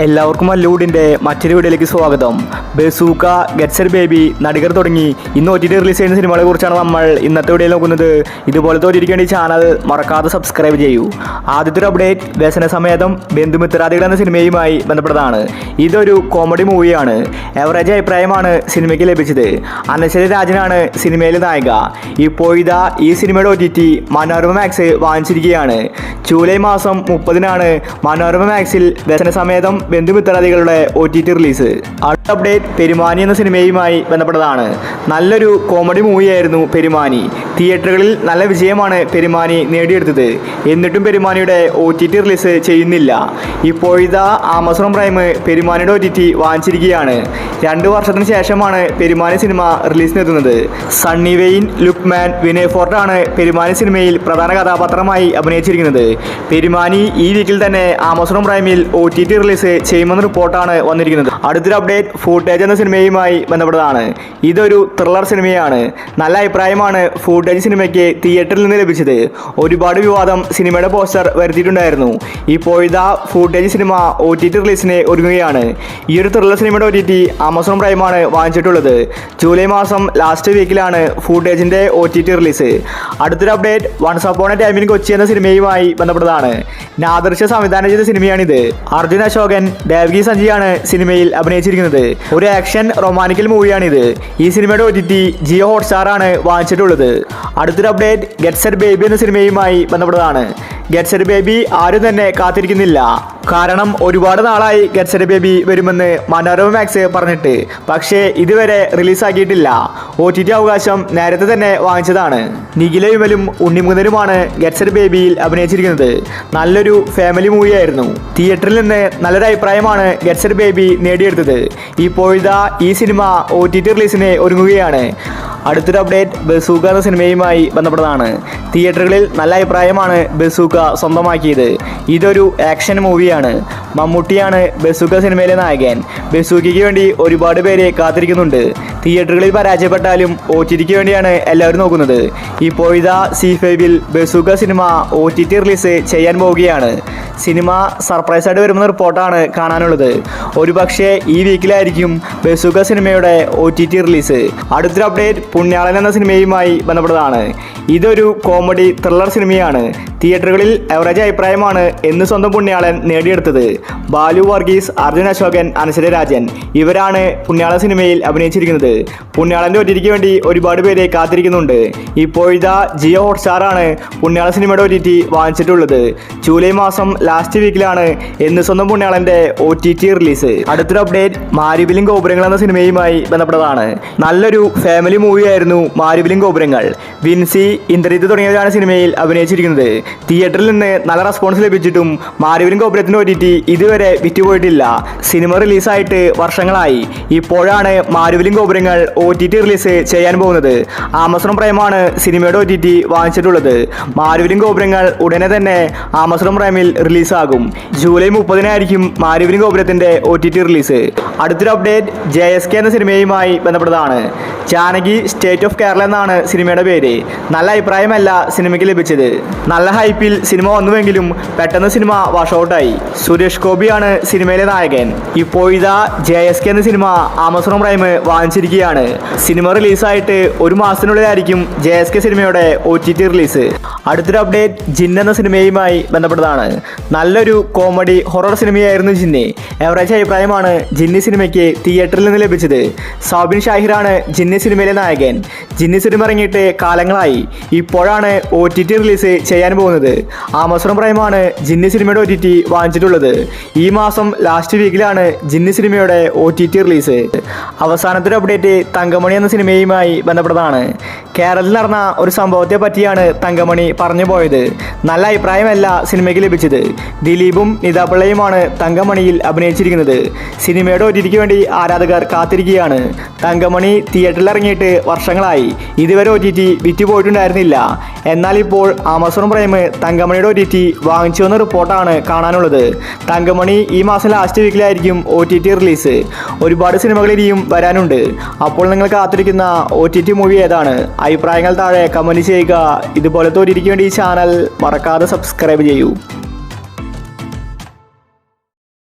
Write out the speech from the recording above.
എല്ലാവർക്കും മല്ലൂഡിൻ്റെ മറ്റൊരു വീഡിയോയിലേക്ക് സ്വാഗതം. ബസൂക്ക, ഗെറ്റ്സ് ബേബി, നടികർ തുടങ്ങി ഇന്ന് OTT റിലീസ് ചെയ്യുന്ന സിനിമകളെ കുറിച്ചാണ് നമ്മൾ ഇന്നത്തെ വീഡിയോയിൽ നോക്കുന്നത്. ഇതുപോലത്തെ OTTക്ക് ചാനൽ മറക്കാതെ സബ്സ്ക്രൈബ് ചെയ്യൂ. ആദ്യത്തെ ഒരു അപ്ഡേറ്റ് വ്യസന സമേതം ബന്ധുമിത്രാദികൾ എന്ന സിനിമയുമായി ബന്ധപ്പെട്ടതാണ്. ഇതൊരു കോമഡി മൂവിയാണ്. എവറേജ് അഭിപ്രായമാണ് സിനിമയ്ക്ക് ലഭിച്ചത്. അനശ്വര രാജനാണ് സിനിമയിലെ നായിക. ഇപ്പോഴിതാ ഈ സിനിമയുടെ OTT മനോരമ മാക്സ് വാങ്ങിച്ചിരിക്കുകയാണ്. ജൂലൈ മാസം 30-നാണ് മനോരമ മാക്സിൽ വ്യസന സമേതം ബന്ധുമിത്രാദികളുടെ OTT റിലീസ്. അടുത്ത അപ്ഡേറ്റ് പെരുമാനി എന്ന സിനിമയുമായി ബന്ധപ്പെട്ടതാണ്. നല്ലൊരു കോമഡി മൂവിയായിരുന്നു പെരുമാനി. തിയേറ്ററുകളിൽ നല്ല വിജയമാണ് പെരുമാനി നേടിയെടുത്തത്. എന്നിട്ടും പെരുമാനിയുടെ OTT റിലീസ് ചെയ്യുന്നില്ല. ഇപ്പോഴിതാ ആമസോൺ പ്രൈം പെരുമാനിയുടെ OTT വാങ്ങിച്ചിരിക്കുകയാണ്. 2 വർഷത്തിന് ശേഷമാണ് പെരുമാനി സിനിമ റിലീസിനെത്തുന്നത്. സണ്ണി വെയിൻ, ലുക്മാൻ, വിനയ് ഫോർട്ടാണ് പെരുമാനി സിനിമയിൽ പ്രധാന കഥാപാത്രമായി അഭിനയിച്ചിരിക്കുന്നത്. പെരുമാനി ഈ വീക്കിൽ തന്നെ ആമസോൺ പ്രൈമിൽ OTT റിലീസ് ചെയ്യുമെന്ന റിപ്പോർട്ടാണ് വന്നിരിക്കുന്നത്. അടുത്തൊരു അപ്ഡേറ്റ് ഫൂട്ടേജ് എന്ന സിനിമയുമായി ബന്ധപ്പെട്ടതാണ്. ഇതൊരു ത്രില്ലർ സിനിമയാണ്. നല്ല അഭിപ്രായമാണ് ഫൂട്ടേജ് സിനിമയ്ക്ക് തിയേറ്ററിൽ നിന്ന് ലഭിച്ചത്. ഒരുപാട് വിവാദം സിനിമയുടെ പോസ്റ്റർ വരുത്തിയിട്ടുണ്ടായിരുന്നു. ഇപ്പോഴിതാ ഫൂട്ടേജ് സിനിമ OTT റിലീസിന് ഒരുങ്ങുകയാണ്. ഈ ഒരു ത്രില്ലർ സിനിമയുടെ OTT ആമസോൺ പ്രൈമാണ് വാങ്ങിച്ചിട്ടുള്ളത്. ജൂലൈ മാസം ലാസ്റ്റ് വീക്കിലാണ് ഫൂട്ടേജിന്റെ OTT റിലീസ്. അടുത്തൊരു update once upon a time in Kochi എന്ന സിനിമയുമായി ബന്ധപ്പെട്ടതാണ്. നാദർഷ സംവിധാനം ചെയ്ത സിനിമയാണിത്. അർജുൻ അശോകൻ, ദേവകി സഞ്ജയാണ് സിനിമയിൽ അഭിനയിച്ചിരിക്കുന്നത്. ഒരു ആക്ഷൻ റൊമാൻറ്റിക്കൽ മൂവിയാണിത്. ഈ സിനിമയുടെ OTT ജിയോ ഹോട്ട്സ്റ്റാർ ആണ് വാങ്ങിച്ചിട്ടുള്ളത്. അടുത്തൊരു അപ്ഡേറ്റ് ഗെറ്റ്സ് ബേബി എന്ന സിനിമയുമായി ബന്ധപ്പെട്ടതാണ്. ഗെറ്റ്സ് ബേബി ആരും തന്നെ കാത്തിരിക്കുന്നില്ല. കാരണം ഒരുപാട് നാളായി ഗെറ്റ്സ് ബേബി വരുമെന്ന് മനോരമ മാക്സ് പറഞ്ഞിട്ട്, പക്ഷേ ഇതുവരെ റിലീസാക്കിയിട്ടില്ല. OTT അവകാശം നേരത്തെ തന്നെ വാങ്ങിച്ചതാണ്. നിഖില വിമലും ഉണ്ണിമുകുന്ദനുമാണ് ഗെറ്റ്സ് ബേബിയിൽ അഭിനയിച്ചിരിക്കുന്നത്. നല്ലൊരു ഫാമിലി മൂവിയായിരുന്നു. തിയേറ്ററിൽ നിന്ന് നല്ലൊരു അഭിപ്രായമാണ് ഗെറ്റ്സ് ബേബി നേടിയെടുത്തത്. ഇപ്പോഴിതാ ഈ സിനിമ OTT റിലീസിന് ഒരുങ്ങുകയാണ്. അടുത്തൊരു അപ്ഡേറ്റ് ബസൂക്ക എന്ന സിനിമയുമായി ബന്ധപ്പെട്ടതാണ്. തിയേറ്ററുകളിൽ നല്ല അഭിപ്രായമാണ് ബസൂക്ക സ്വന്തമാക്കിയത്. ഇതൊരു ആക്ഷൻ മൂവിയാണ്. മമ്മൂട്ടിയാണ് ബസൂക്ക സിനിമയിലെ നായകൻ. ബസൂക്കയ്ക്ക് വേണ്ടി ഒരുപാട് പേര് കാത്തിരിക്കുന്നുണ്ട്. തിയേറ്ററുകളിൽ പരാജയപ്പെട്ടാലും OTTക്ക് വേണ്ടിയാണ് എല്ലാവരും നോക്കുന്നത്. ഇപ്പോഴിതാ C5-ൽ ബസൂക്ക സിനിമ OTT റിലീസ് ചെയ്യാൻ പോവുകയാണ്. സിനിമ സർപ്രൈസ് ആയിട്ട് വരുമെന്ന റിപ്പോർട്ടാണ് കാണാനുള്ളത്. ഒരുപക്ഷെ ഈ വീക്കിലായിരിക്കും ബസൂക്ക സിനിമയുടെ OTT റിലീസ്. അടുത്തൊരു അപ്ഡേറ്റ് പുണ്യാളൻ എന്ന സിനിമയുമായി ബന്ധപ്പെട്ടതാണ്. ഇതൊരു കോമഡി ത്രില്ലർ സിനിമയാണ്. തിയേറ്ററുകളിൽ എവറേജ് അഭിപ്രായമാണ് എന്ന് സ്വന്തം പുണ്യാളൻ നേടിയെടുത്തത്. ബാലു വർഗീസ്, അർജുൻ അശോകൻ, അനശ്വര രാജൻ ഇവരാണ് പുണ്യാളൻ സിനിമയിൽ അഭിനയിച്ചിരിക്കുന്നത്. പുണ്യാളൻ്റെ OTTക്ക് വേണ്ടി ഒരുപാട് പേരെ കാത്തിരിക്കുന്നുണ്ട്. ഇപ്പോഴിതാ ജിയോ ഹോട്ട്സ്റ്റാർ ആണ് പുണ്യാളൻ സിനിമയുടെ OTT വാങ്ങിച്ചിട്ടുള്ളത്. ജൂലൈ മാസം ലാസ്റ്റ് വീക്കിലാണ് എന്ന് സ്വന്തം പുണ്യാളൻ്റെ OTT റിലീസ്. അടുത്തൊരു അപ്ഡേറ്റ് മാരിവിലും ഗോപുരങ്ങൾ എന്ന സിനിമയുമായി ബന്ധപ്പെട്ടതാണ്. നല്ലൊരു ഫാമിലി മൂവിയായിരുന്നു മാരിവിലും ഗോപുരങ്ങൾ. വിൻസി, ഇന്ദ്രജിത്ത് തുടങ്ങിയവരാണ് സിനിമയിൽ അഭിനയിച്ചിരിക്കുന്നത്. തിയേറ്ററിൽ നിന്ന് നല്ല റെസ്പോൺസ് ലഭിച്ചിട്ടും മാരിവിലും ഗോപുരത്തിൻ്റെ OTT ഇതുവരെ വിറ്റുപോയിട്ടില്ല. സിനിമ റിലീസായിട്ട് വർഷങ്ങളായി. ഇപ്പോഴാണ് മാരിവിലും ഗോപുരങ്ങൾ OTT റിലീസ് ചെയ്യാൻ പോകുന്നത്. ആമസോൺ പ്രൈമാണ് സിനിമയുടെ OTT വാങ്ങിച്ചിട്ടുള്ളത്. മാരിവിലും ഗോപുരങ്ങൾ ഉടനെ തന്നെ ആമസോൺ പ്രൈമിൽ റിലീസാകും. ജൂലൈ 30-നായിരിക്കും മാരിവിലും ഗോപുരത്തിൻ്റെ OTT റിലീസ്. അടുത്തൊരു അപ്ഡേറ്റ് JSK എന്ന സിനിമയുമായി ബന്ധപ്പെട്ടതാണ്. ജാനകി സ്റ്റേറ്റ് ഓഫ് കേരള എന്നാണ് സിനിമയുടെ പേര്. നല്ല അഭിപ്രായമല്ല സിനിമയ്ക്ക് ലഭിച്ചത്. നല്ല ഹൈപ്പിൽ സിനിമ വന്നുവെങ്കിലും പെട്ടെന്ന് സിനിമ വാഷൗട്ടായി. സുരേഷ് ഗോപിയാണ് സിനിമയിലെ നായകൻ. ഇപ്പോഴിതാ JSK എന്ന സിനിമ ആമസോൺ പ്രൈം വാങ്ങിച്ചിരിക്കുകയാണ്. സിനിമ റിലീസായിട്ട് 1 മാസത്തിനുള്ളിലായിരിക്കും JSK സിനിമയുടെ OTT റിലീസ്. അടുത്തൊരു അപ്ഡേറ്റ് ജിൻ എന്ന സിനിമയുമായി ബന്ധപ്പെട്ടതാണ്. നല്ലൊരു കോമഡി ഹൊറർ സിനിമയായിരുന്നു ജിന്ന്. എവറേജ് അഭിപ്രായമാണ് ജിന്നി സിനിമയ്ക്ക് തിയേറ്ററിൽ നിന്ന് ലഭിച്ചത്. സൗബിൻ ഷാഹിറാണ് ജിന്നി സിനിമയിലെ നായകൻ. ജിന്നി സിനിമ ഇറങ്ങിയിട്ട് കാലങ്ങളായി. ഇപ്പോഴാണ് OTT റിലീസ് ചെയ്യാൻ പോകുന്നത്. ആമസോൺ പ്രൈമാണ് ജിന്നി സിനിമയുടെ OTT വാങ്ങിച്ചിട്ടുള്ളത്. ഈ മാസം ലാസ്റ്റ് വീക്കിലാണ് ജിന്നി സിനിമയുടെ OTT റിലീസ്. അവസാനത്തെ അപ്ഡേറ്റ് തങ്കമണി എന്ന സിനിമയുമായി ബന്ധപ്പെട്ടതാണ്. കേരളത്തിൽ നടന്ന ഒരു സംഭവത്തെ പറ്റിയാണ് തങ്കമണി പറഞ്ഞു പോയത്. നല്ല അഭിപ്രായമല്ല സിനിമയ്ക്ക് ലഭിച്ചത്. ദിലീപും നിതാപിള്ളയുമാണ് തങ്കമണിയിൽ അഭിനയിച്ചിരിക്കുന്നത്. സിനിമയുടെ OTTക്ക് വേണ്ടി ആരാധകർ കാത്തിരിക്കുകയാണ്. തങ്കമണി തിയേറ്ററിൽ ഇറങ്ങിയിട്ട് വർഷങ്ങളായി. ഇതുവരെ OTT വിറ്റുപോയിട്ടുണ്ടായിരുന്നില്ല. എന്നാൽ ഇപ്പോൾ ആമസോൺ പ്രൈം തങ്കമണിയുടെ OTT വാങ്ങിച്ചു എന്ന റിപ്പോർട്ടാണ് കാണാനുള്ളത്. തങ്കമണി ഈ മാസം ലാസ്റ്റ് വീക്കിലായിരിക്കും OTT റിലീസ്. ഒരുപാട് സിനിമകൾ ഇനിയും വരാനുണ്ട്. അപ്പോൾ നിങ്ങൾ കാത്തിരിക്കുന്ന OTT മൂവി ഏതാണ്? അഭിപ്രായങ്ങൾ താഴെ കമൻറ്റ് ചെയ്യുക. ഇതുപോലത്തെ OTTക്ക് വേണ്ടി ഈ ചാനൽ മറക്കാതെ സബ്സ്ക്രൈബ് ചെയ്യൂ.